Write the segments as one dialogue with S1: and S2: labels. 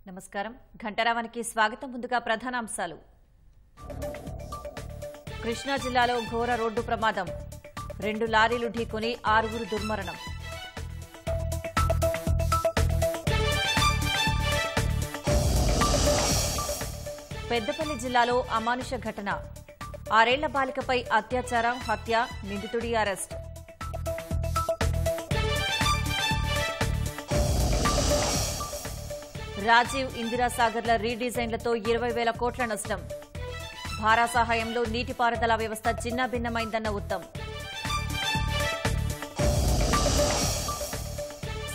S1: నమస్కారం ఘంటారావానికి స్వాగతం. ముందుగా ప్రధానాంశాలు. కృష్ణా జిల్లాలో ఘోర రోడ్డు ప్రమాదం. 2 లారీలు ఢీకొని 6 దుర్మరణం. పెద్దపల్లి జిల్లాలో అమానుష ఘటన. 6 ఏళ్ల బాలికపై అత్యాచారం, హత్య, నిందితుడి అరెస్ట్. రాజీవ్, ఇందిరాసాగర్ల రీడిజైన్లతో 20,000 కోట్ల నష్టం. భారా సహాయంలో నీటిపారుదల వ్యవస్థ చిన్నాభిన్నమైందన్న ఉత్తమ్.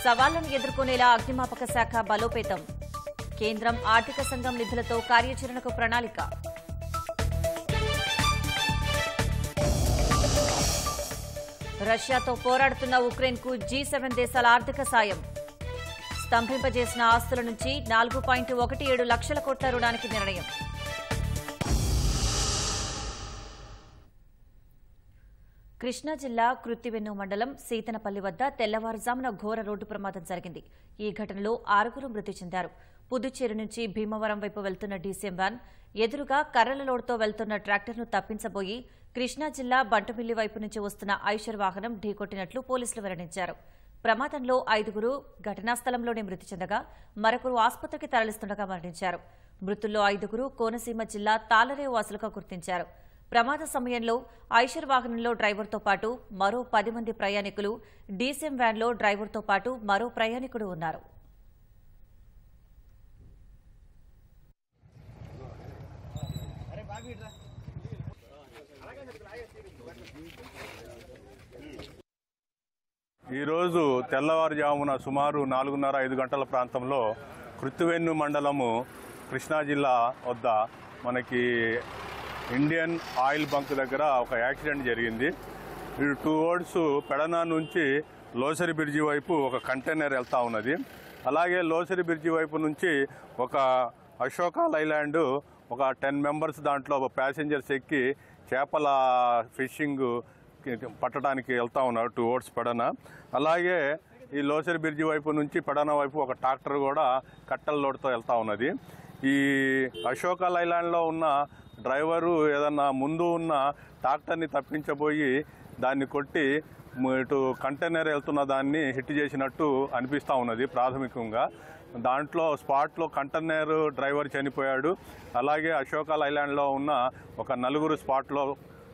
S1: సవాళ్లను ఎదుర్కొనేలా అగ్నిమాపక శాఖ బలోపేతం. కేంద్రం ఆర్థిక సంఘం నిధులతో కార్యాచరణకు ప్రణాళిక. రష్యాతో పోరాడుతున్న ఉక్రెయిన్కు G7 దేశాల ఆర్థిక సాయం. స్తంభింపజేసిన ఆస్తుల నుంచి 4.17 లక్షల కోట్ల రుణానికి నిర్ణయం. కృష్ణా జిల్లా కృత్తివెన్ను మండలం సీతనపల్లి వద్ద తెల్లవారుజామున ఘోర రోడ్డు ప్రమాదం జరిగింది. ఈ ఘటనలో 6 మృతి చెందారు. పుదుచ్చేరి నుంచి భీమవరం వైపు వెళ్తున్న డీసీఎం వ్యాన్ ఎదురుగా కర్రల లోడ్తో వెళ్తున్న ట్రాక్టర్ను తప్పించబోయి కృష్ణా జిల్లా బంటుమిల్లి వైపు నుంచి వస్తున్న ఐషర్ వాహనం ఢీకొట్టినట్లు పోలీసులు వెల్లడించారు. ప్రమాదంలో 5 ఘటనా స్థలంలోనే మృతి చెందగా మరొకరు ఆసుపత్రికి తరలిస్తుండగా మరణించారు. మృతుల్లో 5 కోనసీమ జిల్లా తాళరేవు వాసులుగా గుర్తించారు. ప్రమాద సమయంలో ఐషర్ వాహనంలో డ్రైవర్తో పాటు మరో 10 మంది ప్రయాణికులు, డీసీఎం వ్యాన్లో డ్రైవర్తో పాటు మరో ప్రయాణికుడు ఉన్నారు.
S2: ఈరోజు తెల్లవారుజామున సుమారు 4:30-5 గంటల ప్రాంతంలో కృత్తివెన్ను మండలము కృష్ణా జిల్లా వద్ద మనకి ఇండియన్ ఆయిల్ బంక్ దగ్గర ఒక యాక్సిడెంట్ జరిగింది. ఇటు టువర్డ్స్ పెడన నుంచి లోసరి బ్రిడ్జి వైపు ఒక కంటైనర్ వెళ్తా ఉన్నది. అలాగే లోసరి బ్రిడ్జి వైపు నుంచి ఒక అశోక లైలాండ్ ఒక 10 మెంబర్స్ దాంట్లో ప్యాసింజర్స్ ఎక్కి చేపల ఫిషింగ్ పట్టడానికి వెళ్తా ఉన్నారు టువర్డ్స్ పెడన. అలాగే ఈ లోసరి బ్రిడ్జి వైపు నుంచి పెడన వైపు ఒక ట్రాక్టర్ కూడా కట్టెల లోడ్తో వెళ్తా ఉన్నది. ఈ అశోక లైలాండ్లో ఉన్న డ్రైవరు ఏదన్నా ముందు ఉన్న ట్రాక్టర్ని తప్పించబోయి దాన్ని కొట్టి ఇటు కంటైనర్ వెళ్తున్న దాన్ని హిట్ చేసినట్టు అనిపిస్తూ ఉన్నది ప్రాథమికంగా. దాంట్లో స్పాట్లో కంటైనర్ డ్రైవర్ చనిపోయాడు. అలాగే అశోక లైలాండ్లో ఉన్న ఒక 4 స్పాట్లో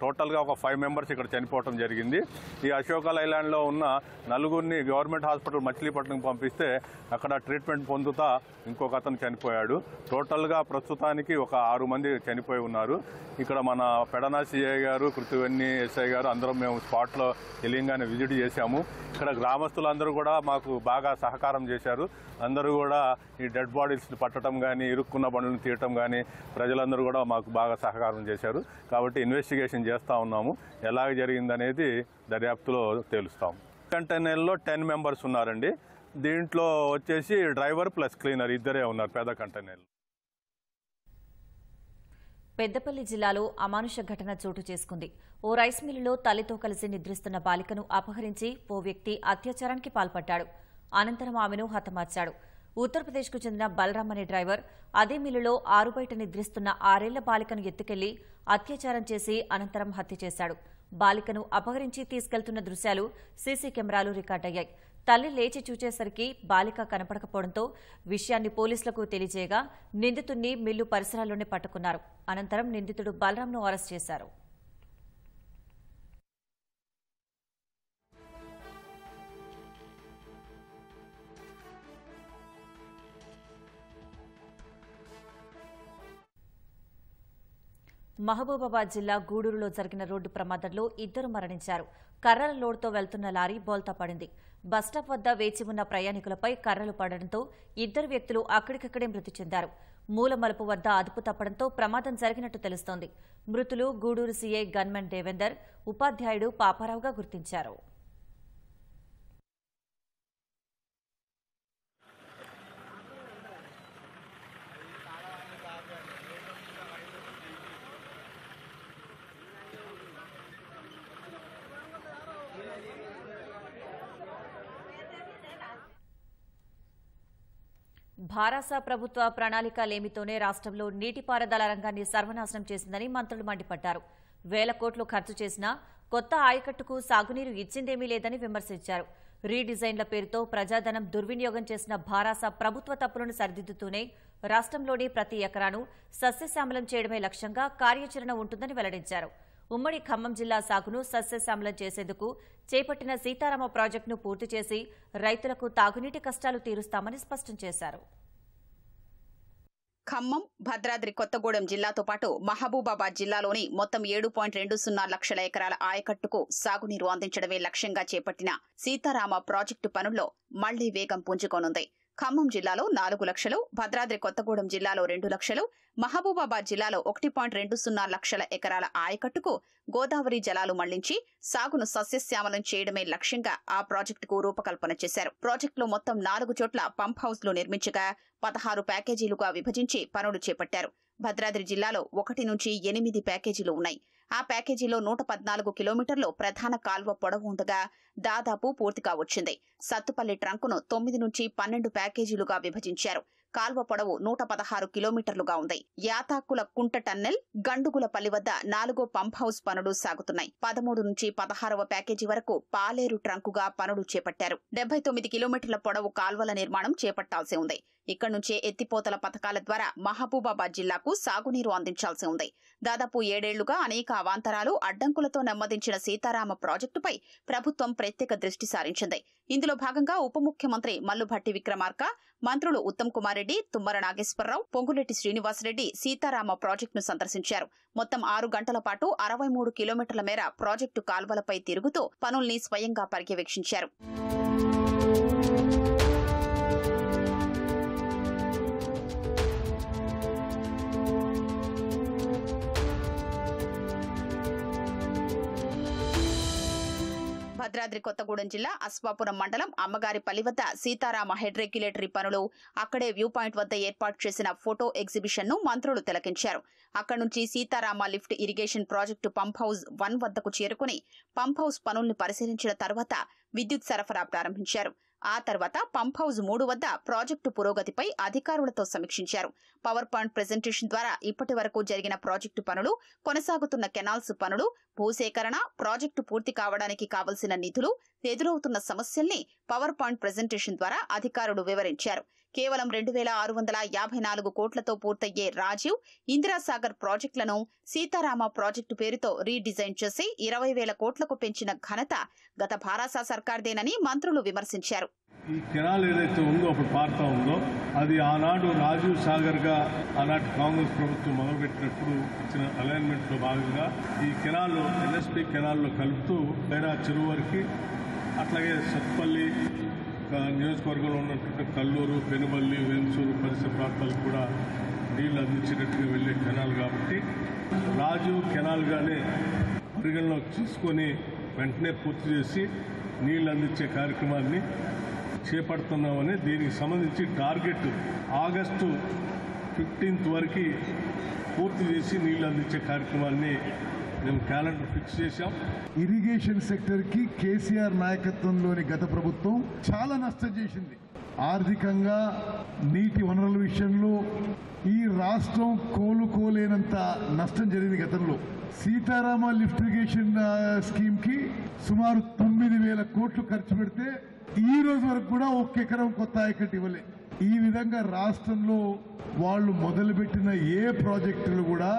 S2: టోటల్గా ఒక 5 మెంబర్స్ ఇక్కడ చనిపోవడం జరిగింది. ఈ అశోక లైలాండ్లో ఉన్న 4 గవర్నమెంట్ హాస్పిటల్ మచిలీపట్నంకి పంపిస్తే అక్కడ ట్రీట్మెంట్ పొందుతా ఇంకొక అతను చనిపోయాడు. టోటల్గా ప్రస్తుతానికి ఒక 6 మంది చనిపోయి ఉన్నారు. ఇక్కడ మన పెడన సిఐ గారు, కృత్తివెన్ని ఎస్ఐ గారు అందరం మేము స్పాట్లో తెలియంగానే విజిట్ చేశాము. ఇక్కడ గ్రామస్తులందరూ కూడా మాకు బాగా సహకారం చేశారు. అందరూ కూడా ఈ డెడ్ బాడీస్ని పట్టడం కానీ, ఇరుక్కున్న బండ్లను తీయటం కానీ ప్రజలందరూ కూడా మాకు బాగా సహకారం చేశారు. కాబట్టి ఇన్వెస్టిగేషన్ చేస్తూ ఉన్నాము. ఎలాగ జరిగిందనేది దర్యాప్తులో తేలుస్తాము. కంటైనర్లో 10 మెంబర్స్ ఉన్నారండి. దీంట్లో వచ్చేసి డ్రైవర్ ప్లస్ క్లీనర్ ఇద్దరే ఉన్నారు పెద్ద కంటైనర్లో.
S1: పెద్దపల్లి జిల్లాలో అమానుష ఘటన చోటు చేసుకుంది. ఓ రైస్ మిల్లులో తల్లితో కలిసి నిద్రిస్తున్న బాలికను అపహరించి ఓ వ్యక్తి అత్యాచారానికి పాల్పడ్డాడు. అనంతరం ఆమెను హతమార్చాడు. ఉత్తరప్రదేశ్కు చెందిన బలరాం అనే డ్రైవర్ అదే మిల్లులో ఆరుబయట నిద్రిస్తున్న 6 ఏళ్ల బాలికను ఎత్తుకెళ్లి అత్యాచారం చేసి అనంతరం హత్య చేశాడు. బాలికను అపహరించి తీసుకెళ్తున్న దృశ్యాలు సీసీ కెమెరాలు రికార్డయ్యాయి. తల్లి లేచి చూచేసరికి బాలిక కనపడకపోవడంతో విషయాన్ని పోలీసులకు తెలియజేయగా నిందితుడిని మిల్లు పరిసరాల్లోనే పట్టుకున్నారు. అనంతరం నిందితుడు బలరాంను అరెస్ట్ చేశారు. మహబూబాబాద్ జిల్లా గూడూరులో జరిగిన రోడ్డు ప్రమాదంలో 2 మరణించారు. కర్రల లోడ్తో వెళ్తున్న లారీ బోల్తా పడింది. బస్టాప్ వద్ద వేచి ఉన్న ప్రయాణికులపై కర్రలు పడడంతో 2 వ్యక్తులు అక్కడికక్కడే మృతి చెందారు. మూలమలుపు వద్ద అదుపు తప్పడంతో ప్రమాదం జరిగినట్టు తెలుస్తోంది. మృతులు గూడూరు సీఐ గన్మెన్ దేవేందర్, ఉపాధ్యాయుడు పాపారావుగా గుర్తించారు. భారాస ప్రభుత్వ ప్రణాళిక లేమితోనే రాష్ట్రంలో నీటిపారుదల రంగాన్ని సర్వనాశనం చేసిందని మంత్రులు మండిపడ్డారు. వేల కోట్లు ఖర్చు చేసినా కొత్త ఆయకట్టుకు సాగునీరు ఇచ్చిందేమీ లేదని విమర్శించారు. రీడిజైన్ల పేరుతో ప్రజాధనం దుర్వినియోగం చేసిన భారాస ప్రభుత్వ తప్పులను సరిదిద్దుతూనే రాష్ట్రంలోని ప్రతి ఎకరాను సస్యశ్యామలం చేయడమే లక్ష్యంగా కార్యాచరణ ఉంటుందని వెల్లడించారు. ఉమ్మడి ఖమ్మం జిల్లా సాగును సస్యశ్యామలం చేసేందుకు చేపట్టిన సీతారామ ప్రాజెక్టును పూర్తి చేసి రైతులకు తాగునీటి కష్టాలు తీరుస్తామని స్పష్టం చేశారు.
S3: ఖమ్మం, భద్రాద్రి కొత్తగూడెం జిల్లాతో పాటు మహబూబాబాద్ జిల్లాలోని మొత్తం 7.20 లక్షల ఎకరాల ఆయకట్టుకు సాగునీరు అందించడమే లక్ష్యంగా చేపట్టిన సీతారామ ప్రాజెక్టు పనుల్లో మళ్లీ వేగం పుంజుకోనుంది. ఖమ్మం జిల్లాలో 4 లక్షలు, భద్రాద్రి కొత్తగూడెం జిల్లాలో 2 లక్షలు, మహబూబాబాద్ జిల్లాలో 1.20 లక్షల ఎకరాల ఆయకట్టుకు గోదావరి జలాలు మళ్లించి సాగును సస్యశ్యామలం చేయడమే లక్ష్యంగా ఆ ప్రాజెక్టుకు రూపకల్పన చేశారు. ప్రాజెక్టులో మొత్తం 4 చోట్ల పంప్ హౌస్లు నిర్మించగా 16 ప్యాకేజీలుగా విభజించి పనులు చేపట్టారు. భద్రాద్రి జిల్లాలో 1 నుంచి 8 ప్యాకేజీలు ఉన్నాయి. ఆ ప్యాకేజీలో 114 కిలోమీటర్లు ప్రధాన కాల్వ పొడవు ఉండగా దాదాపు పూర్తిగా వచ్చింది. సత్తుపల్లి ట్రంకును 9 నుంచి 12 ప్యాకేజీలుగా విభజించారు. కాల్వ పొడవు 116 కిలోమీటర్లుగా ఉంది. యాతాకుల కుంట టన్నెల్, గండుగులపల్లి వద్ద 4వ పంప్ హౌస్ పనులు సాగుతున్నాయి. 13 నుంచి 16వ ప్యాకేజీ వరకు పాలేరు ట్రంకుగా పనులు చేపట్టారు. 79 కిలోమీటర్ల పొడవు కాల్వల నిర్మాణం చేపట్టాల్సి ఉంది. ఇక్కడి నుంచే ఎత్తిపోతల పథకాల ద్వారా మహబూబాబాద్ జిల్లాకు సాగునీరు అందించాల్సి ఉంది. దాదాపు 7 ఏళ్లుగా అనేక అవాంతరాలు, అడ్డంకులతో నెమ్మదించిన సీతారామ ప్రాజెక్టుపై ప్రభుత్వం ప్రత్యేక దృష్టి సారించింది. ఇందులో భాగంగా ఉప ముఖ్యమంత్రి మల్లుభట్టి విక్రమార్క, మంత్రులు ఉత్తమ్ కుమార్ రెడ్డి, తుమ్మల నాగేశ్వరరావు, పొంగులేటి శ్రీనివాసరెడ్డి సీతారామ ప్రాజెక్టును సందర్శించారు. మొత్తం 6 గంటల పాటు 63 కిలోమీటర్ల మేర ప్రాజెక్టు కాల్వలపై తిరుగుతూ పనుల్ని స్వయంగా పర్యవేక్షించారు. భద్రాద్రి కొత్తగూడెం జిల్లా అశ్వాపురం మండలం అమ్మగారిపల్లి వద్ద సీతారామ హెడ్ రెగ్యులేటరీ పనులు, అక్కడే వ్యూ పాయింట్ వద్ద ఏర్పాటు చేసిన ఫోటో ఎగ్జిబిషన్ ను మంత్రులు తిలకించారు. అక్కడి నుంచి Sitarama lift irrigation project pump house 1 వద్దకు చేరుకుని పంప్ హౌస్ పనుల్ని పరిశీలించిన తర్వాత విద్యుత్ సరఫరా ప్రారంభించారు. ఆ తర్వాత పంప్ హౌస్ 3 వద్ద ప్రాజెక్టు పురోగతిపై అధికారులతో సమీక్షించారు. పవర్ పాయింట్ ప్రెజెంటేషన్ ద్వారా ఇప్పటి వరకు జరిగిన ప్రాజెక్టు పనులు, కొనసాగుతున్న కెనాల్స్ పనులు, భూసేకరణ, ప్రాజెక్టు పూర్తి కావడానికి కావలసిన నిధులు, ఎదురవుతున్న సమస్యల్ని పవర్ పాయింట్ ప్రెజెంటేషన్ ద్వారా అధికారులు వివరించారు. కేవలం 2654 కోట్లతో పూర్తయ్యే రాజీవ్, ఇందిరాసాగర్ ప్రాజెక్టులను సీతారామ ప్రాజెక్టు పేరుతో రీడిజైన్ చేసి 20,000 కోట్లకు పెంచిన ఘనత గత భారాస సర్కార్దేనని మంత్రులు విమర్శించారు.
S4: ఈ కెనాల్ ఏదైతే ఉందో అప్పుడు పార్తా ఉందో అది ఆనాడు రాజీవ్ సాగర్ గా ఆనాటి కాంగ్రెస్ ప్రభుత్వం మొదలుపెట్టినప్పుడు ఇచ్చిన అలైన్మెంట్ లో భాగంగా ఈ కెనాల్ ఎన్ఎస్పీ కెనాల్లో కలుపుతూ బైరా చెరువు వరకు, అట్లాగే సత్పల్లి నియోజకవర్గంలో ఉన్నటువంటి కల్లూరు, పెనుమల్లి, వెన్సూరు పరిసర ప్రాంతాలకు కూడా నీళ్లు అందించేటట్టుగా వెళ్లే కెనాల్ కాబట్టి రాజీవ్ కెనాల్గానే పరిగణలోకి తీసుకొని వెంటనే పూర్తి చేసి నీళ్లు అందించే కార్యక్రమాన్ని చేపడుతున్నామని, దీనికి సంబంధించి టార్గెట్ ఆగస్టు 15 వరకు పూర్తి చేసి నీళ్లు అందించే కార్యక్రమాన్ని మేము క్యాలెండర్ ఫిక్స్ చేశాం.
S5: ఇరిగేషన్ సెక్టర్ కి కేసీఆర్ నాయకత్వంలోని గత ప్రభుత్వం చాలా నష్టం చేసింది. ఆర్థికంగా, నీటి వనరుల విషయంలో ఈ రాష్ట్రం కోలుకోలేనంత నష్టం జరిగింది గతంలో. సీతారామ లిఫ్ట్ ఇరిగేషన్ స్కీమ్ కి సుమారు 9,000 కోట్లు ఖర్చు పెడితే ఈ రోజు వరకు కూడా 1 ఎకరం కొత్త ఆయకట్టు ఇవ్వలే. ఈ విధంగా రాష్ట్రంలో వాళ్ళు మొదలుపెట్టిన ఏ ప్రాజెక్టులు కూడా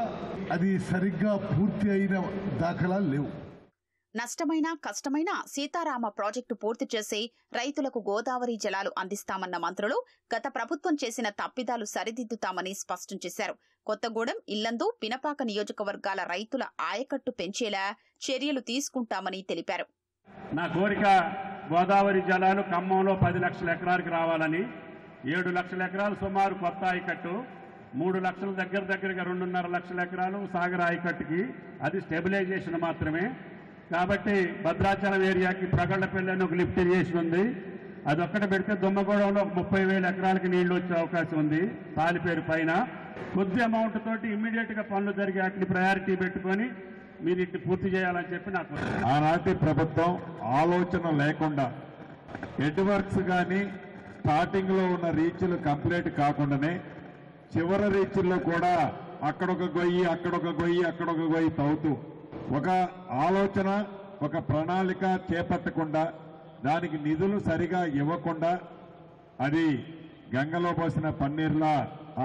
S5: అది సరిగ్గా పూర్తి అయిన దాఖలాలు లేవు.
S3: నష్టమైన, కష్టమైన సీతారామ ప్రాజెక్టు పూర్తి చేసి రైతులకు గోదావరి జలాలు అందిస్తామన్న మంత్రులు గత ప్రభుత్వం చేసిన తప్పిదాలు సరిదిద్దుతామని స్పష్టం చేశారు. కొత్తగూడెం, ఇల్లందు, పినపాక నియోజకవర్గాల రైతుల ఆయకట్టు పెంచేలా చర్యలు తీసుకుంటామని తెలిపారు.
S6: నా కోరిక గోదావరి జలాలు ఖమ్మంలో 10 లక్షల ఎకరాలకు రావాలని, 7 లక్షల ఎకరాలు సుమారు కొత్త ఆయకట్టు, 3 లక్షల దగ్గరగా 2.5 లక్షల ఎకరాలు సాగర్ ఆయకట్టుకి, అది స్టెబిలైజేషన్ మాత్రమే. కాబట్టి భద్రాచలం ఏరియాకి ప్రగళ్లపల్లి అని ఒక లిఫ్ట్ ఇరిగేషన్ ఉంది, అదొక్కటి పెడితే దుమ్మగూడెంలో 30,000 ఎకరాలకి నీళ్లు వచ్చే అవకాశం ఉంది. తాలిపేరు పైన కొద్ది అమౌంట్ తోటి ఇమ్మీడియట్ గా పనులు జరిగే వాటిని ప్రయారిటీ పెట్టుకొని మీరు ఇటు పూర్తి చేయాలని చెప్పి నాకు.
S4: ఆనాటి ప్రభుత్వం ఆలోచన లేకుండా హెడ్ వర్క్స్ కానీ
S7: స్టార్టింగ్లో ఉన్న రీచ్లు కంప్లీట్ కాకుండానే చివరి రీచ్ల్లో కూడా అక్కడొక గొయ్యి అక్కడొక గొయ్యి అక్కడొక గొయ్యి తవ్వుతూ ఒక ఆలోచన ఒక ప్రణాళిక చేపట్టకుండా దానికి నిధులు సరిగా ఇవ్వకుండా అది గంగలో పోసిన పన్నీర్లా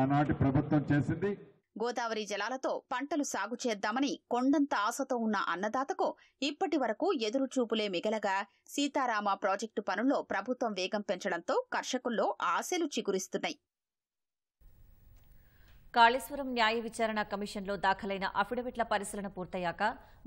S7: ఆనాటి ప్రభుత్వం చేసింది.
S3: గోదావరి జలాలతో పంటలు సాగు చేద్దామని కొండంత ఆశతో ఉన్న అన్నదాతకు ఇప్పటి వరకు ఎదురుచూపులే మిగలగా సీతారామ ప్రాజెక్టు పనుల్లో ప్రభుత్వం వేగం పెంచడంతో కర్షకుల్లో ఆశలు చిగురిస్తున్నాయి.
S1: కాళేశ్వరం న్యాయ విచారణ కమిషన్లో దాఖలైన అఫిడవిట్ల పరిశీలన పూర్తయ్యాక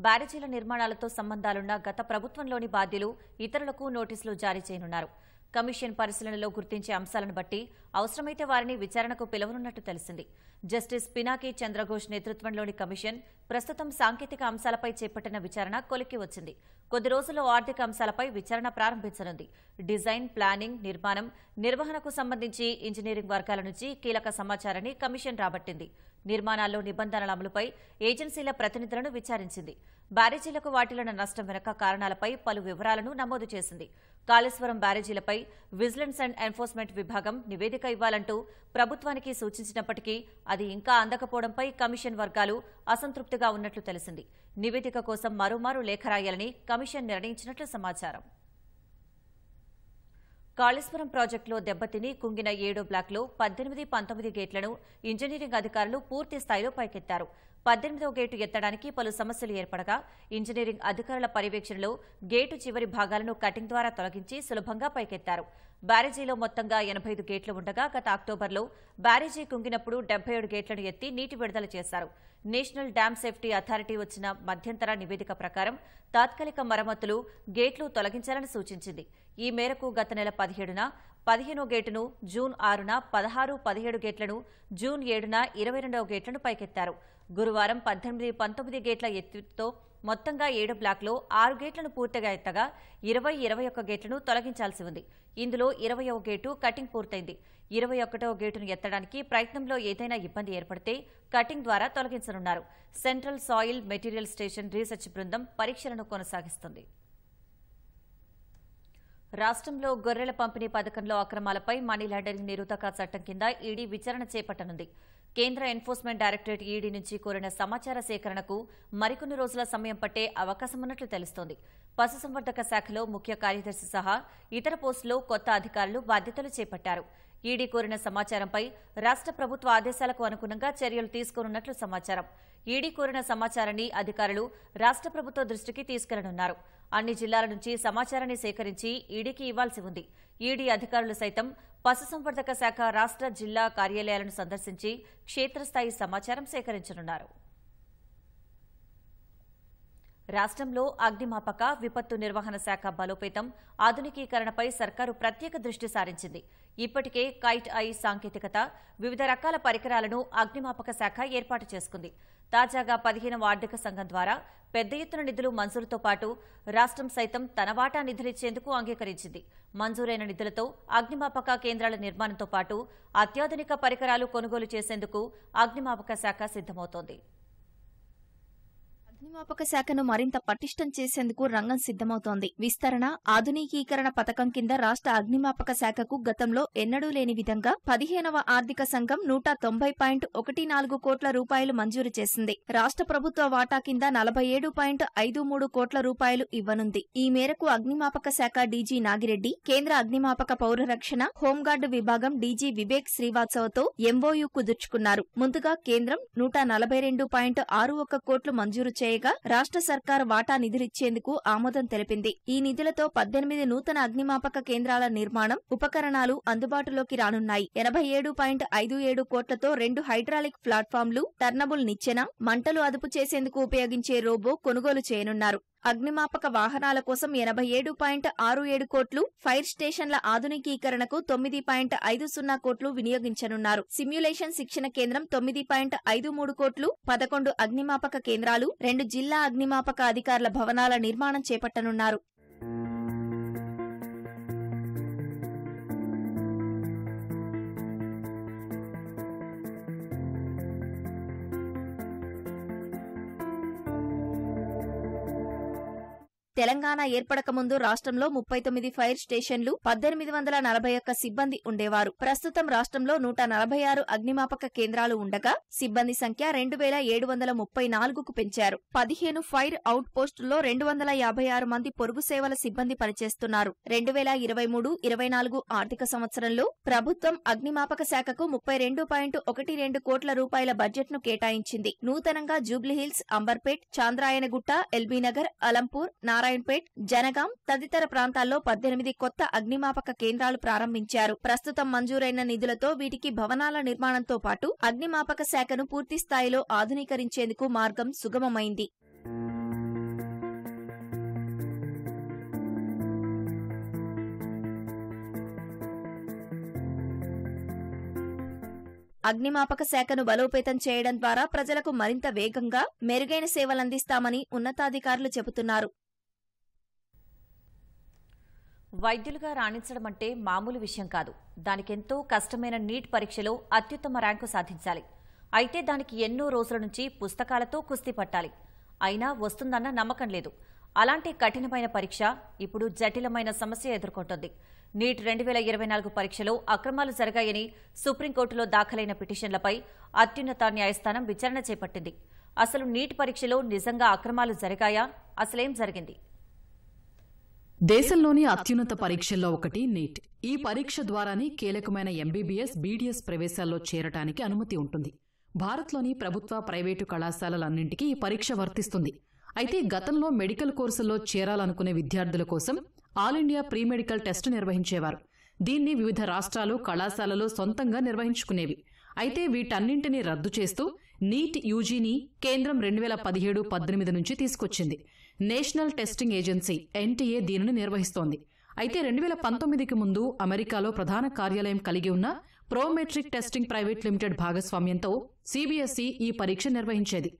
S1: బ్యారేజీల నిర్మాణాలతో సంబంధాలున్న గత ప్రభుత్వంలోని బాధ్యులు ఇతరులకు నోటీసులు జారీ చేయనున్నారు. కమిషన్ పరిశీలనలో గుర్తించే అంశాలను బట్టి అవసరమైతే వారిని విచారణకు పిలవనున్నట్టు తెలిసింది. జస్టిస్ పినాకి చంద్రఘోష్ నేతృత్వంలోని కమిషన్ ప్రస్తుతం సాంకేతిక అంశాలపై చేపట్టిన విచారణ కొలిక్కి వచ్చింది. కొద్ది రోజుల్లో ఆర్థిక అంశాలపై విచారణ ప్రారంభించనుంది. డిజైన్, ప్లానింగ్, నిర్మాణం, నిర్వహణకు సంబంధించి ఇంజనీరింగ్ వర్గాల నుంచి కీలక సమాచారాన్ని కమిషన్ రాబట్టింది. నిర్మాణాల్లో నిబంధనల అమలుపై ఏజెన్సీల ప్రతినిధులను విచారించింది. బ్యారేజీలకు వాటిల్లిన నష్టం వెనుక కారణాలపై పలు వివరాలను నమోదు చేసింది. కాళేశ్వరం బ్యారేజీలపై విజిలెన్స్ అండ్ ఎన్ఫోర్స్మెంట్ విభాగం నివేదిక ఇవ్వాలంటూ ప్రభుత్వానికి సూచించినప్పటికీ అది ఇంకా అందకపోవడంపై కమిషన్ వర్గాలు అసంతృప్తిగా ఉన్నట్లు తెలిసింది. నివేదిక కోసం మరోమారు లేఖ రాయాలని కమిషన్ నిర్ణయించినట్లు సమాచారం. కాళేశ్వరం ప్రాజెక్టులో దెబ్బతిని కుంగిన 7వ బ్లాక్లో 18, 19 గేట్లను ఇంజనీరింగ్ అధికారులు పూర్తి స్థాయిలో పైకెత్తారు. 18వ గేటు ఎత్తడానికి పలు సమస్యలు ఏర్పడగా ఇంజనీరింగ్ అధికారుల పర్యవేక్షణలో గేటు చివరి భాగాలను కటింగ్ ద్వారా తొలగించి సులభంగా పైకెత్తారు. బ్యారేజీలో మొత్తంగా 85 గేట్లు ఉండగా గత అక్టోబర్లో బ్యారేజీ కుంగినప్పుడు 77 గేట్లను ఎత్తి నీటి విడుదల చేశారు. నేషనల్ డ్యామ్ సేఫ్టీ అథారిటీ వచ్చిన మధ్యంతర నివేదిక ప్రకారం తాత్కాలిక మరమ్మతులు, గేట్లు తొలగించాలని సూచించింది. ఈ మేరకు గత నెల 17న 15వ గేటును, జూన్ 6న 16, 17 గేట్లను, జూన్ 7న 22వ గేట్లను పైకెత్తారు. గురువారం 18, 19 గేట్ల ఎత్తుతో మొత్తంగా 7 బ్లాక్లో 6 గేట్లను పూర్తిగా ఎత్తగా 20, 21 గేట్లను తొలగించాల్సి ఉంది. ఇందులో 20వ గేటు కటింగ్ పూర్తయింది. 21వ గేటును ఎత్తడానికి ప్రయత్నంలో ఏదైనా ఇబ్బంది ఏర్పడితే కటింగ్ ద్వారా తొలగించనున్నారు. Central soil material station research బృందం పరీక్షలను కొనసాగిస్తుంది. రాష్ట్రంలో గొర్రెల పంపిణీ పథకంలో అక్రమాలపై మనీ లాండరింగ్ నిరోధక చట్టం కింద ఈడీ విచారణ చేపట్టనుంది. కేంద్ర ఎన్ఫోర్స్మెంట్ డైరెక్టరేట్ ఈడీ నుంచి కోరిన సమాచార సేకరణకు మరికొన్ని రోజుల సమయం పట్టే అవకాశమున్నట్లు తెలుస్తోంది. పశుసంవర్ధక శాఖలో ముఖ్య కార్యదర్శి సహా ఇతర పోస్టులో కొత్త అధికారులు బాధ్యతలు చేపట్టారు. ఈడీ కోరిన సమాచారంపై రాష్ట్ర ప్రభుత్వ ఆదేశాలకు అనుగుణంగా చర్యలు తీసుకోనున్నట్లు సమాచారం. ఈడీ కోరిన సమాచారాన్ని అధికారులు రాష్ట్ర ప్రభుత్వ దృష్టికి తీసుకెళ్లనున్నారు. అన్ని జిల్లాల నుంచి సమాచారాన్ని సేకరించి ఈడీకి ఇవ్వాల్సి ఉంది. ఈడీ అధికారులు సైతం పశుసంవర్ధక శాఖ రాష్ట్ర, జిల్లా కార్యాలయాలను సందర్శించి క్షేత్రస్థాయి సమాచారం సేకరించనున్నారు. రాష్ట్రంలో అగ్నిమాపక, విపత్తు నిర్వహణ శాఖ బలోపేతం, ఆధునికీకరణపై సర్కారు ప్రత్యేక దృష్టి సారించింది. ఇప్పటికే కైట్ ఐ సాంకేతికత, వివిధ రకాల పరికరాలను అగ్నిమాపక శాఖ ఏర్పాటు చేసుకుంది. తాజాగా 15వ ఆర్థిక సంఘం ద్వారా పెద్ద ఎత్తున నిధులు మంజూరుతో పాటు రాష్ట్రం సైతం తన వాటా నిధులిచ్చేందుకు అంగీకరించింది. మంజూరైన నిధులతో అగ్నిమాపక కేంద్రాల నిర్మాణంతో పాటు అత్యాధునిక పరికరాలు కొనుగోలు చేసేందుకు అగ్నిమాపక శాఖ సిద్దమవుతోంది.
S8: అగ్నిమాపక శాఖను మరింత పటిష్టం చేసేందుకు రంగం సిద్దమవుతోంది. విస్తరణ, ఆధునికీకరణ పథకం కింద రాష్ట్ర అగ్నిమాపక శాఖకు గతంలో ఎన్నడూ లేని విధంగా 15వ ఆర్థిక సంఘం 190.14 కోట్ల రూపాయలు మంజూరు చేసింది. రాష్ట్ర ప్రభుత్వ వాటా కింద 47.53 కోట్ల రూపాయలు ఇవ్వనుంది. ఈ మేరకు అగ్నిమాపక శాఖ డీజీ నాగిరెడ్డి, కేంద్ర అగ్నిమాపక పౌర రక్షణ, హోంగార్డు విభాగం డీజీ వివేక్ శ్రీవాత్సవతో ఎంఓయూ కుదుర్చుకున్నారు. ముందుగా కేంద్రం 142.61 కోట్లు మంజూరు చేయగా రాష్ట్ర సర్కార్ వాటా నిధులిచ్చేందుకు ఆమోదం తెలిపింది. ఈ నిధులతో 18 నూతన అగ్నిమాపక కేంద్రాల నిర్మాణం, ఉపకరణాలు అందుబాటులోకి రానున్నాయి. 87.57 కోట్లతో 2 హైడ్రాలిక్ ప్లాట్ఫామ్లు, టర్నబుల్ నిచ్చెన, మంటలు అదుపు చేసేందుకు ఉపయోగించే రోబో కొనుగోలు చేయనున్నారు. అగ్నిమాపక వాహనాల కోసం 87.67 కోట్లు, ఫైర్ స్టేషన్ల ఆధునికీకరణకు 9.50 కోట్లు వినియోగించనున్నారు. సిమ్యులేషన్ శిక్షణ కేంద్రం 9.53 కోట్లు, 11 అగ్నిమాపక కేంద్రాలు, 2 జిల్లా అగ్నిమాపక అధికారుల భవనాల నిర్మాణం చేపట్టనున్నారు. తెలంగాణ ఏర్పడక ముందు రాష్ట్రంలో 39 ఫైర్ స్టేషన్లు, 1841 సిబ్బంది ఉండేవారు. ప్రస్తుతం రాష్ట్రంలో 146 అగ్నిమాపక కేంద్రాలు ఉండగా సిబ్బంది సంఖ్య 2734కు పెంచారు. 15 ఫైర్ అవుట్ పోస్టుల్లో 256 మంది పొరుగు సేవల సిబ్బంది పనిచేస్తున్నారు. 2023-24 ఆర్థిక సంవత్సరంలో ప్రభుత్వం అగ్నిమాపక శాఖకు 32.12 కోట్ల రూపాయల బడ్జెట్ను కేటాయించింది. నూతనంగా జూబ్లీహిల్స్, అంబర్పేట్, చాంద్రాయనగుట్ట, ఎల్బీనగర్, అలంపూర్, నారాయణపేట్, జనగాం తదితర ప్రాంతాల్లో 18 కొత్త అగ్నిమాపక కేంద్రాలు ప్రారంభించారు. ప్రస్తుతం మంజూరైన నిధులతో వీటికి భవనాల నిర్మాణంతో పాటు అగ్నిమాపక శాఖను పూర్తిస్థాయిలో ఆధునీకరించేందుకు మార్గం సుగమమైంది. అగ్నిమాపక శాఖను బలోపేతం చేయడం ద్వారా ప్రజలకు మరింత వేగంగా, మెరుగైన సేవలందిస్తామని ఉన్నతాధికారులు చెబుతున్నారు.
S1: వైద్యులుగా రాణించడం అంటే మామూలు విషయం కాదు. దానికెంతో కష్టమైన నీట్ పరీక్షలో అత్యుత్తమ ర్యాంకు సాధించాలి. అయితే దానికి ఎన్నో రోజుల నుంచి పుస్తకాలతో కుస్తీ పట్టాలి. అయినా వస్తుందన్న నమ్మకం లేదు. అలాంటి కఠినమైన పరీక్ష ఇప్పుడు జటిలమైన సమస్య ఎదుర్కొంటోంది. నీట్ 2024 పరీక్షలో అక్రమాలు జరిగాయని సుప్రీంకోర్టులో దాఖలైన పిటిషన్లపై అత్యున్నత న్యాయస్థానం విచారణ చేపట్టింది. అసలు నీట్ పరీక్షలో నిజంగా అక్రమాలు జరిగాయా? అసలేం జరిగింది?
S9: దేశంలోని అత్యున్నత పరీక్షల్లో ఒకటి నీట్. ఈ పరీక్ష ద్వారానే కీలకమైన ఎంబీబీఎస్, బీడీఎస్ ప్రవేశాల్లో చేరటానికి అనుమతి ఉంటుంది. భారత్లోని ప్రభుత్వ, ప్రైవేటు కళాశాలలన్నింటికీ ఈ పరీక్ష వర్తిస్తుంది. అయితే గతంలో మెడికల్ కోర్సుల్లో చేరాలనుకునే విద్యార్థుల కోసం all India pre medical test నిర్వహించేవారు. దీన్ని వివిధ రాష్ట్రాలు, కళాశాలలు సొంతంగా నిర్వహించుకునేవి. అయితే వీటన్నింటినీ రద్దు చేస్తూ నీట్ యూజీని కేంద్రం 2017-18 నుంచి తీసుకొచ్చింది. నేషనల్ టెస్టింగ్ ఏజెన్సీ ఎన్టీఏ దీనిని నిర్వహిస్తోంది. అయితే 2019కి ముందు అమెరికాలో ప్రధాన కార్యాలయం కలిగి ఉన్న ప్రోమెట్రిక్ టెస్టింగ్ ప్రైవేట్ లిమిటెడ్ భాగస్వామ్యంతో సీబీఎస్ఈ ఈ పరీక్ష నిర్వహించేది.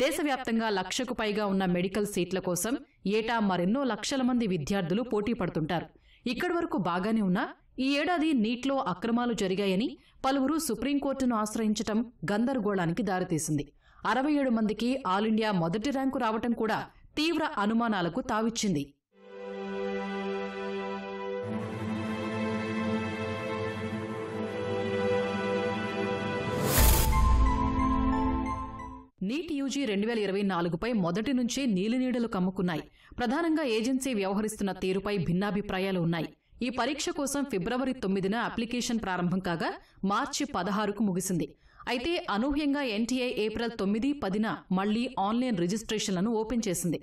S9: దేశవ్యాప్తంగా 1,00,000కు పైగా ఉన్న మెడికల్ సీట్ల కోసం ఏటా మరెన్నో లక్షల మంది విద్యార్థులు పోటీ పడుతుంటారు. ఇక్కడి వరకు బాగానే ఉన్నా ఈ ఏడాది నీట్లో అక్రమాలు జరిగాయని పలువురు సుప్రీంకోర్టును ఆశ్రయించటం గందరగోళానికి దారితీసింది. 67 మందికి ఆల్ ఇండియా మొదటి ర్యాంకు రావటం కూడా తీవ్ర అనుమానాలకు తావిచ్చింది. నీట్ యూజీ 2024పై మొదటి నుంచే నీలినీడలు కమ్ముకున్నాయి. ప్రధానంగా ఏజెన్సీ వ్యవహరిస్తున్న తీరుపై భిన్నాభిప్రాయాలు ఉన్నాయి. ఈ పరీక్ష కోసం ఫిబ్రవరి 9న అప్లికేషన్ ప్రారంభం కాగా మార్చి 16కు ముగిసింది. అయితే అనూహ్యంగా ఎన్టీఏ ఏప్రిల్ 9, 10న మళ్లీ ఆన్లైన్ రిజిస్ట్రేషన్లను ఓపెన్ చేసింది.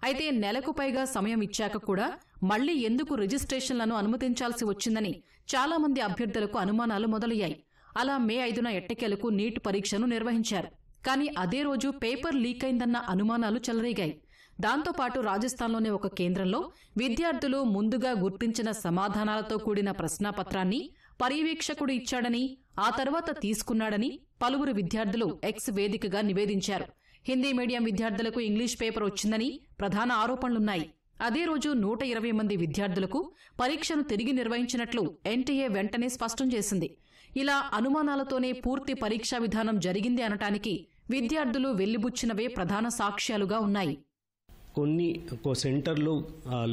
S9: అయితే నెలకు పైగా సమయం ఇచ్చాక కూడా మళ్లీ ఎందుకు రిజిస్ట్రేషన్లను అనుమతించాల్సి వచ్చిందని చాలా మంది అభ్యర్థులకు అనుమానాలు మొదలయ్యాయి. అలా మే 5న ఎట్టకేలకు నీట్ పరీక్షను నిర్వహించారు. కానీ అదే రోజు పేపర్ లీక్ అయిందన్న అనుమానాలు చెలరేగాయి. దాంతోపాటు రాజస్థాన్లోని ఒక కేంద్రంలో విద్యార్థులు ముందుగా గుర్తించిన సమాధానాలతో కూడిన ప్రశ్నాపత్రాన్ని పర్యవేక్షకుడు ఇచ్చాడని, ఆ తర్వాత తీసుకున్నాడని పలువురు విద్యార్థులు ఎక్స్ వేదికగా నివేదించారు. హిందీ మీడియం విద్యార్థులకు ఇంగ్లీష్ పేపర్ వచ్చిందని ప్రధాన ఆరోపణలున్నాయి. అదే రోజు 120 మంది విద్యార్థులకు పరీక్షను తిరిగి నిర్వహించినట్లు ఎన్టీఏ వెంటనే స్పష్టం చేసింది. ఇలా అనుమానాలతోనే పూర్తి పరీక్షా విధానం జరిగింది అనటానికి విద్యార్థులు వెల్లిబుచ్చినవే ప్రధాన సాక్ష్యాలుగా ఉన్నాయి.
S10: కొన్ని సెంటర్లు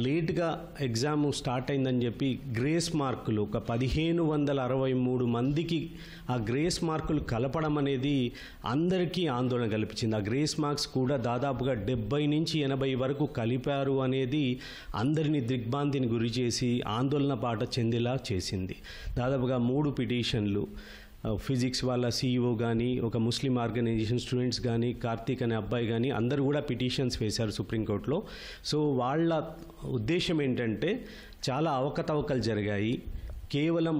S10: లేట్గా ఎగ్జామ్ స్టార్ట్ అయిందని చెప్పి గ్రేస్ మార్కులు ఒక 1563 మందికి ఆ గ్రేస్ మార్కులు కలపడం అనేది అందరికీ ఆందోళన కల్పించింది. ఆ గ్రేస్ మార్క్స్ కూడా దాదాపుగా 70 నుంచి 80 వరకు కలిపారు అనేది అందరినీ దిగ్భ్రాంతిని గురి చేసి ఆందోళన పాట చెందేలా చేసింది. దాదాపుగా 3 పిటిషన్లు ఫిజిక్స్ వాళ్ళ సీఈఓ కానీ, ఒక ముస్లిం ఆర్గనైజేషన్ స్టూడెంట్స్ కానీ, కార్తీక్ అనే అబ్బాయి కానీ అందరూ కూడా పిటిషన్స్ వేశారు సుప్రీంకోర్టులో. సో వాళ్ళ ఉద్దేశం ఏంటంటే చాలా అవకతవకలు జరిగాయి. కేవలం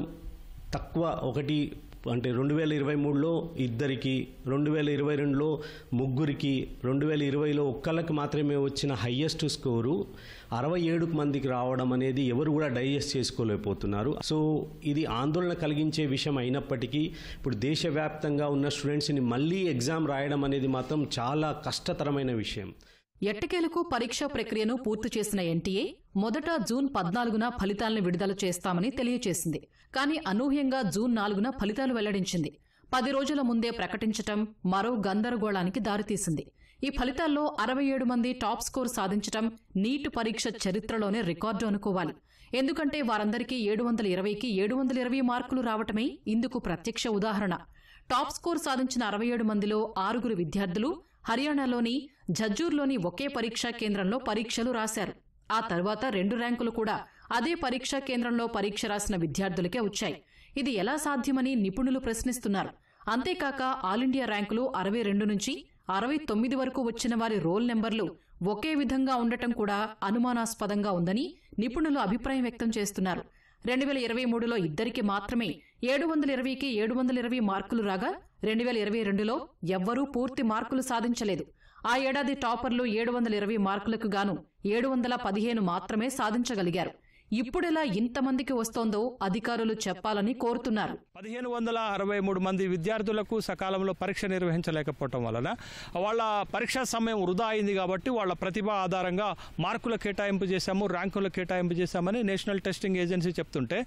S10: తక్కువ ఒకటి అంటే 2023లో 2కి, 2022లో 3కి, 2020లో ఒక్కళ్ళకి మాత్రమే వచ్చిన హయ్యెస్ట్ స్కోరు 67 మందికి రావడం అనేది ఎవరు కూడా డైజెస్ట్ చేసుకోలేకపోతున్నారు. సో ఇది ఆందోళన కలిగించే విషయం అయినప్పటికీ ఇప్పుడు దేశవ్యాప్తంగా ఉన్న స్టూడెంట్స్ని మళ్ళీ ఎగ్జామ్ రాయడం అనేది మాత్రం చాలా కష్టతరమైన విషయం.
S9: ఎట్టకేలకు పరీక్షా ప్రక్రియను పూర్తి చేసిన ఎన్టీఏ మొదట జూన్ 14న ఫలితాలను విడుదల చేస్తామని తెలియచేసింది. కానీ అనూహ్యంగా జూన్ 4న ఫలితాలు వెల్లడించింది. 10 రోజుల ముందే ప్రకటించటం మరో గందరగోళానికి దారితీసింది. ఈ ఫలితాల్లో 67 మంది టాప్ స్కోర్ సాధించడం నీట్ పరీక్ష చరిత్రలోనే రికార్డు అనుకోవాలి. ఎందుకంటే వారందరికీ 720కి 720 మార్కులు రావటమే ఇందుకు ప్రత్యక్ష ఉదాహరణ. టాప్ స్కోర్ సాధించిన 67 మందిలో 6 విద్యార్థులు హర్యానాలోని ఝజ్జూర్లోని ఒకే పరీక్షా కేంద్రంలో పరీక్షలు రాశారు. ఆ తర్వాత 2 ర్యాంకులు కూడా అదే పరీక్షా కేంద్రంలో పరీక్ష రాసిన విద్యార్థులకే వచ్చాయి. ఇది ఎలా సాధ్యమని నిపుణులు ప్రశ్నిస్తున్నారు. అంతేకాక ఆల్ ఇండియా ర్యాంకులు 62 నుంచి 69 వరకు వచ్చిన వారి రోల్ నెంబర్లు ఒకే విధంగా ఉండటం కూడా అనుమానాస్పదంగా ఉందని నిపుణులు అభిప్రాయం వ్యక్తం చేస్తున్నారు. 2023లో ఇద్దరికి మాత్రమే 720కి 720 మార్కులు రాగా 2022లో ఎవ్వరూ పూర్తి మార్కులు సాధించలేదు. ఆ ఏడాది టాపర్లు 720 మార్కులకు గాను 715 మాత్రమే సాధించగలిగారు. ఇప్పుడెలా ఇంతమందికి వస్తోందో అధికారులు చెప్పాలని కోరుతున్నారు.
S11: 1563 మంది విద్యార్థులకు సకాలంలో పరీక్ష నిర్వహించలేకపోవటం వలన వాళ్ళ పరీక్షా సమయం వృధా అయింది. కాబట్టి వాళ్ళ ప్రతిభ ఆధారంగా మార్కుల కేటాయింపు చేశాము, ర్యాంకుల కేటాయింపు చేశామని నేషనల్ టెస్టింగ్ ఏజెన్సీ చెప్తుంటే,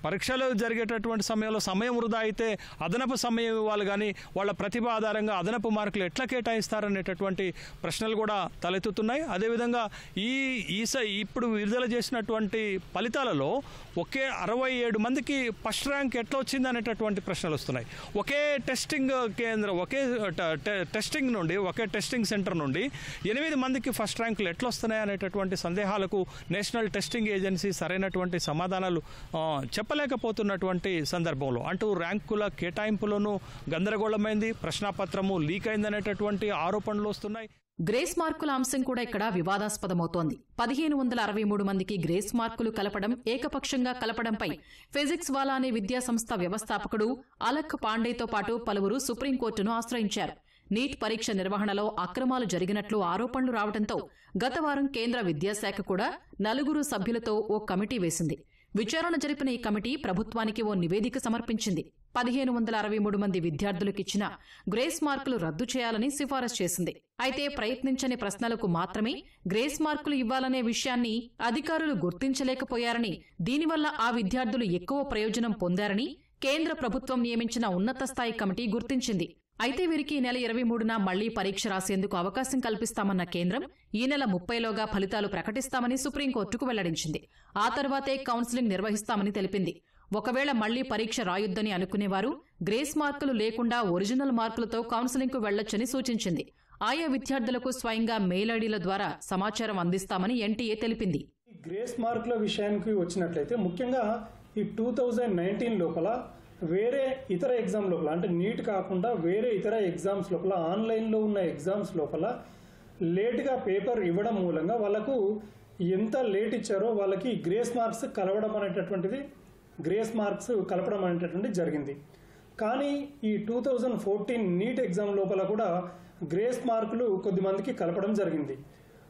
S11: పరీక్షలు జరిగేటటువంటి సమయంలో సమయం వృధా అయితే అదనపు సమయం ఇవ్వాలి, కానీ వాళ్ళ ప్రతిభ ఆధారంగా అదనపు మార్కులు ఎట్లా కేటాయిస్తారనేటటువంటి ప్రశ్నలు కూడా తలెత్తుతున్నాయి. అదేవిధంగా ఇప్పుడు విడుదల చేసినటువంటి ఫలితాలలో ఒకే 67 మందికి ఫస్ట్ ర్యాంక్ ఎట్లా వచ్చింది అనేటటువంటి ప్రశ్నలు వస్తున్నాయి. ఒకే టెస్టింగ్ కేంద్రం, ఒకే టెస్టింగ్ సెంటర్ నుండి 8 మందికి ఫస్ట్ ర్యాంకులు ఎట్లా వస్తున్నాయి అనేటటువంటి సందేహాలకు నేషనల్ టెస్టింగ్ ఏజెన్సీ సరైనటువంటి సమాధానాలు చెప్పలేకపోతున్నటువంటి సందర్భంలో అంటూ ర్యాంకుల కేటాయింపులోనూ గందరగోళమైంది, ప్రశ్నాపత్రము లీక్ అయిందనేటటువంటి ఆరోపణలు వస్తున్నాయి.
S9: గ్రేస్ మార్కుల అంశం కూడా ఇక్కడ వివాదాస్పదమవుతోంది. 1563 మందికి గ్రేస్ మార్కులు కలపడం, ఏకపక్షంగా కలపడంపై ఫిజిక్స్ వాలా అనే విద్యాసంస్థ వ్యవస్థాపకుడు అలక్ పాండేతో పాటు పలువురు సుప్రీంకోర్టును ఆశ్రయించారు. నీట్ పరీక్ష నిర్వహణలో అక్రమాలు జరిగినట్లు ఆరోపణలు రావడంతో గత వారం కేంద్ర విద్యాశాఖ కూడా 4 సభ్యులతో ఓ కమిటీ వేసింది. విచారణ జరిపిన ఈ కమిటీ ప్రభుత్వానికి ఓ నివేదిక సమర్పించింది. 1563 మంది విద్యార్థులకిచ్చిన గ్రేస్ మార్కులు రద్దు చేయాలని సిఫారసు చేసింది. అయితే ప్రయత్నించని ప్రశ్నలకు మాత్రమే గ్రేస్ మార్కులు ఇవ్వాలనే విషయాన్ని అధికారులు గుర్తించలేకపోయారని, దీనివల్ల ఆ విద్యార్థులు ఎక్కువ ప్రయోజనం పొందారని కేంద్ర ప్రభుత్వం నియమించిన ఉన్నత స్థాయి కమిటీ గుర్తించింది. అయితే వీరికి ఈ నెల 23న మళ్లీ పరీక్ష రాసేందుకు అవకాశం కల్పిస్తామన్న కేంద్రం ఈ నెల 30లోగా ఫలితాలు ప్రకటిస్తామని సుప్రీంకోర్టుకు వెల్లడించింది. ఆ తర్వాతే కౌన్సిలింగ్ నిర్వహిస్తామని తెలిపింది. ఒకవేళ మళ్లీ పరీక్ష రాయొద్దని అనుకునేవారు గ్రేస్ మార్కులు లేకుండా ఒరిజినల్ మార్కులతో కౌన్సిలింగ్కు వెళ్లొచ్చని సూచించింది. ఆయా విద్యార్థులకు స్వయంగా మెయిల్ ఐడీల ద్వారా సమాచారం అందిస్తామని ఎన్టీఏ తెలిపింది.
S12: గ్రేస్ మార్కుల విషయానికి వచ్చినట్లయితే ముఖ్యంగా ఈ 2019 లోపల వేరే ఇతర ఎగ్జామ్ లోపల, అంటే నీట్ కాకుండా వేరే ఇతర ఎగ్జామ్స్ లోపల, ఆన్లైన్లో ఉన్న ఎగ్జామ్స్ లోపల లేట్గా పేపర్ ఇవ్వడం మూలంగా వాళ్ళకు ఎంత లేట్ ఇచ్చారో వాళ్ళకి గ్రేస్ మార్క్స్ కలపడం అనేటటువంటిది జరిగింది. కానీ ఈ 2014 నీట్ ఎగ్జామ్ లోపల కూడా గ్రేస్ మార్కులు కొద్దిమందికి కలపడం జరిగింది.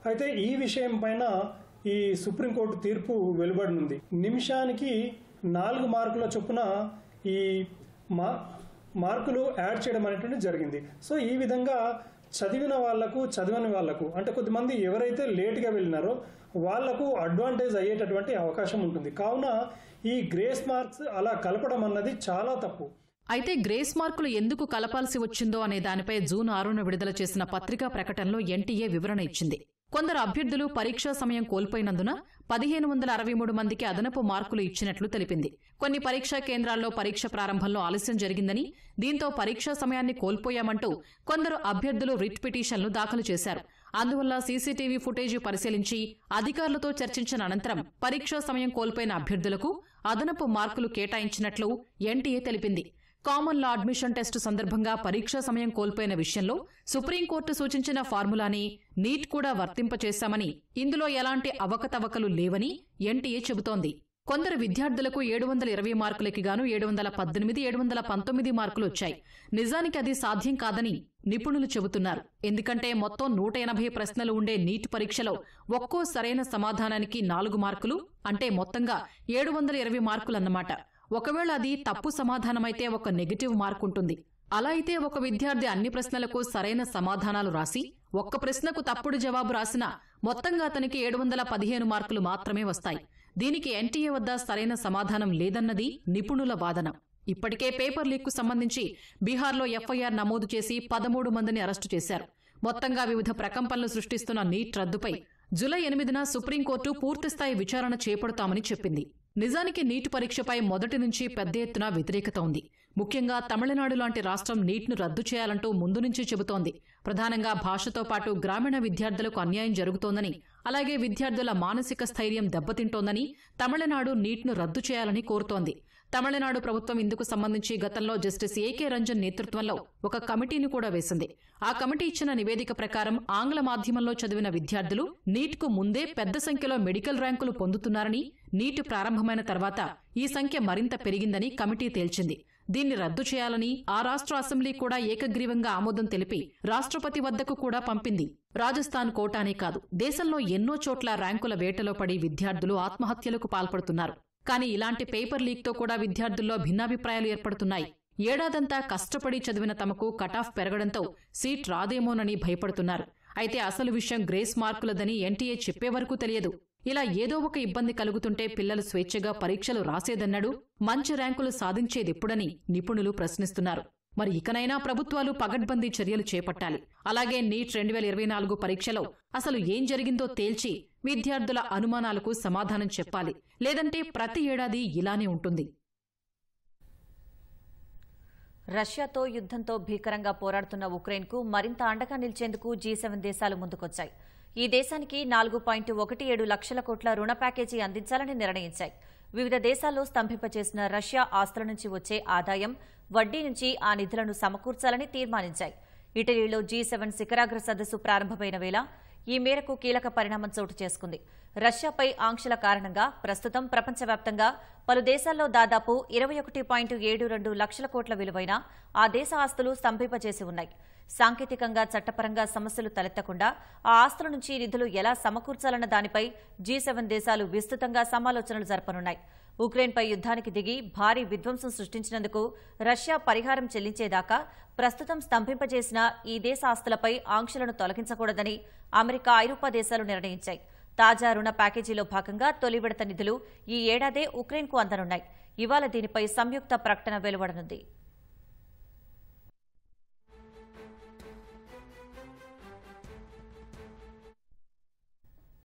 S12: అయితే ఈ విషయం పైన ఈ సుప్రీంకోర్టు తీర్పు వెలువడనుంది. నిమిషానికి 4 మార్కుల చొప్పున ఈ మార్కులు యాడ్ చేయడం అనేటువంటిది జరిగింది. సో ఈ విధంగా చదివిన వాళ్లకు, చదివని వాళ్లకు, అంటే కొద్దిమంది ఎవరైతే లేట్గా వెళ్ళినారో వాళ్లకు అడ్వాంటేజ్ అయ్యేటటువంటి అవకాశం ఉంటుంది. కావున ఈ గ్రేస్ మార్క్స్ అలా కలపడం అన్నది చాలా తప్పు.
S9: అయితే గ్రేస్ మార్కులు ఎందుకు కలపాల్సి వచ్చిందో అనే దానిపై జూన్ 6న విడుదల చేసిన పత్రికా ప్రకటనలో ఎన్టీఏ వివరణ ఇచ్చింది. కొందరు అభ్యర్థులు పరీక్షా సమయం కోల్పోయినందున 1563 మందికి అదనపు మార్కులు ఇచ్చినట్లు తెలిపింది. కొన్ని పరీక్షా కేంద్రాల్లో పరీక్ష ప్రారంభంలో ఆలస్యం జరిగిందని, దీంతో పరీక్షా సమయాన్ని కోల్పోయామంటూ కొందరు అభ్యర్థులు రిట్ పిటిషన్లు దాఖలు చేశారు. అందువల్ల సీసీటీవీ ఫుటేజీ పరిశీలించి అధికారులతో చర్చించిన అనంతరం పరీక్షా సమయం కోల్పోయిన అభ్యర్థులకు అదనపు మార్కులు కేటాయించినట్లు ఎన్టీఏ తెలిపింది. కామన్ లా అడ్మిషన్ టెస్టు సందర్భంగా పరీక్షా సమయం కోల్పోయిన విషయంలో సుప్రీంకోర్టు సూచించిన ఫార్ములాని నీట్ కూడా వర్తింపచేశామని, ఇందులో ఎలాంటి అవకతవకలు లేవని ఎన్టీఏ చెబుతోంది. కొందరు విద్యార్థులకు 720 మార్కులకి గాను 718, 719 మార్కులు వచ్చాయి. నిజానికి అది సాధ్యం కాదని నిపుణులు చెబుతున్నారు. ఎందుకంటే మొత్తం 180 ప్రశ్నలు ఉండే నీట్ పరీక్షలో ఒక్కో సరైన సమాధానానికి 4 మార్కులు, అంటే మొత్తంగా 720 మార్కులన్నమాట. ఒకవేళ అది తప్పు సమాధానమైతే ఒక నెగటివ్ మార్కు ఉంటుంది. అలా అయితే ఒక విద్యార్థి అన్ని ప్రశ్నలకు సరైన సమాధానాలు రాసి ఒక్క ప్రశ్నకు తప్పుడు జవాబు రాసినా మొత్తంగా అతనికి 715 మార్కులు మాత్రమే వస్తాయి. దీనికి ఎన్టీఏ వద్ద సరైన సమాధానం లేదన్నది నిపుణుల వాదన. ఇప్పటికే పేపర్ లీక్కు సంబంధించి బీహార్లో ఎఫ్ఐఆర్ నమోదు చేసి 13 మందిని అరెస్టు చేశారు. మొత్తంగా వివిధ ప్రకంపనలు సృష్టిస్తున్న నీట్ రద్దుపై జూలై 8న సుప్రీంకోర్టు పూర్తిస్థాయి విచారణ చేపడతామని చెప్పింది. నిజానికి నీట్ పరీక్షపై మొదటి నుంచి పెద్ద ఎత్తున వ్యతిరేకత ఉంది. ముఖ్యంగా తమిళనాడు లాంటి రాష్ట్రం నీట్ను రద్దు చేయాలంటూ ముందు నుంచి చెబుతోంది. ప్రధానంగా భాషతో పాటు గ్రామీణ విద్యార్థులకు అన్యాయం జరుగుతోందని, అలాగే విద్యార్థుల మానసిక స్థైర్యం దెబ్బతింటోందని తమిళనాడు నీట్ను రద్దు చేయాలని కోరుతోంది. తమిళనాడు ప్రభుత్వం ఇందుకు సంబంధించి గతంలో జస్టిస్ ఏకే రంజన్ నేతృత్వంలో ఒక కమిటీని కూడా వేసింది. ఆ కమిటీ ఇచ్చిన నివేదిక ప్రకారం ఆంగ్ల మాధ్యమంలో చదివిన విద్యార్థులు నీట్కు ముందే పెద్ద సంఖ్యలో మెడికల్ ర్యాంకులు పొందుతున్నారని, నీట్ ప్రారంభమైన తర్వాత ఈ సంఖ్య మరింత పెరిగిందని కమిటీ తేల్చింది. దీన్ని రద్దు చేయాలని ఆ రాష్ట్ర అసెంబ్లీ కూడా ఏకగ్రీవంగా ఆమోదం తెలిపి రాష్ట్రపతి వద్దకు కూడా పంపింది. రాజస్థాన్ కోటానే కాదు, దేశంలో ఎన్నో చోట్ల ర్యాంకుల వేటలో పడి విద్యార్థులు ఆత్మహత్యలకు పాల్పడుతున్నారు. కానీ ఇలాంటి పేపర్ లీక్తో కూడా విద్యార్థుల్లో భిన్నాభిప్రాయాలు ఏర్పడుతున్నాయి. ఏడాదంతా కష్టపడి చదివిన తమకు కటాఫ్ పెరగడంతో సీట్ రాదేమోనని భయపడుతున్నారు. అయితే అసలు విషయం గ్రేస్ మార్కులదని ఎన్టీఏ చెప్పే వరకు తెలియదు. ఇలా ఏదో ఒక ఇబ్బంది కలుగుతుంటే పిల్లలు స్వేచ్ఛగా పరీక్షలు రాసేదన్నాడు, మంచి ర్యాంకులు సాధించేదెప్పుడని నిపుణులు ప్రశ్నిస్తున్నారు. మరి ఇకనైనా ప్రభుత్వాలు పగడ్బందీ చర్యలు చేపట్టాలి. అలాగే నీట్ 2024 పరీక్షలో అసలు ఏం జరిగిందో తేల్చి విద్యార్థుల అనుమానాలకు సమాధానం చెప్పాలి. లేదంటే ప్రతి ఏడాది ఇలానే ఉంటుంది.
S1: రష్యాతో యుద్ధంతో భీకరంగా పోరాడుతున్న ఉక్రెయిన్కు మరింత అండగా నిలిచేందుకు G7 దేశాలు ముందుకొచ్చాయి. ఈ దేశానికి 4.17 లక్షల కోట్ల రుణ ప్యాకేజీ అందించాలని నిర్ణయించాయి. వివిధ దేశాల్లో స్తంభింపచేసిన రష్యా ఆస్తుల నుంచి వచ్చే ఆదాయం, వడ్డీ నుంచి ఆ నిధులను సమకూర్చాలని తీర్మానించాయి. ఇటలీలో G7 శిఖరాగ్ర సదస్సు ప్రారంభమైన వేళ ఈ మేరకు కీలక పరిణామం చోటు చేసుకుంది. రష్యాపై ఆంక్షల కారణంగా ప్రస్తుతం ప్రపంచవ్యాప్తంగా పలు దేశాల్లో దాదాపు 21.72 లక్షల కోట్ల విలువైన ఆ దేశ ఆస్తులు స్తంభింపచేసి ఉన్నాయి. సాంకేతికంగా, చట్టపరంగా సమస్యలు తలెత్తకుండా ఆ ఆస్తుల నుంచి నిధులు ఎలా సమకూర్చాలన్న దానిపై G7 దేశాలు విస్తృతంగా సమాలోచనలు జరపనున్నాయి. ఉక్రెయిన్పై యుద్ధానికి దిగి భారీ విధ్వంసం సృష్టించినందుకు రష్యా పరిహారం చెల్లించేదాకా ప్రస్తుతం స్తంభింపజేసిన ఈ దేశ ఆస్తులపై ఆంక్షలను తొలగించకూడదని అమెరికా, ఐరోపా దేశాలు నిర్ణయించాయి. తాజా రుణ ప్యాకేజీలో భాగంగా తొలి విడత నిధులు ఈ ఏడాదే ఉక్రెయిన్కు అందనున్నాయి. ఇవాళ దీనిపై సంయుక్త ప్రకటన వెలువడనుంది.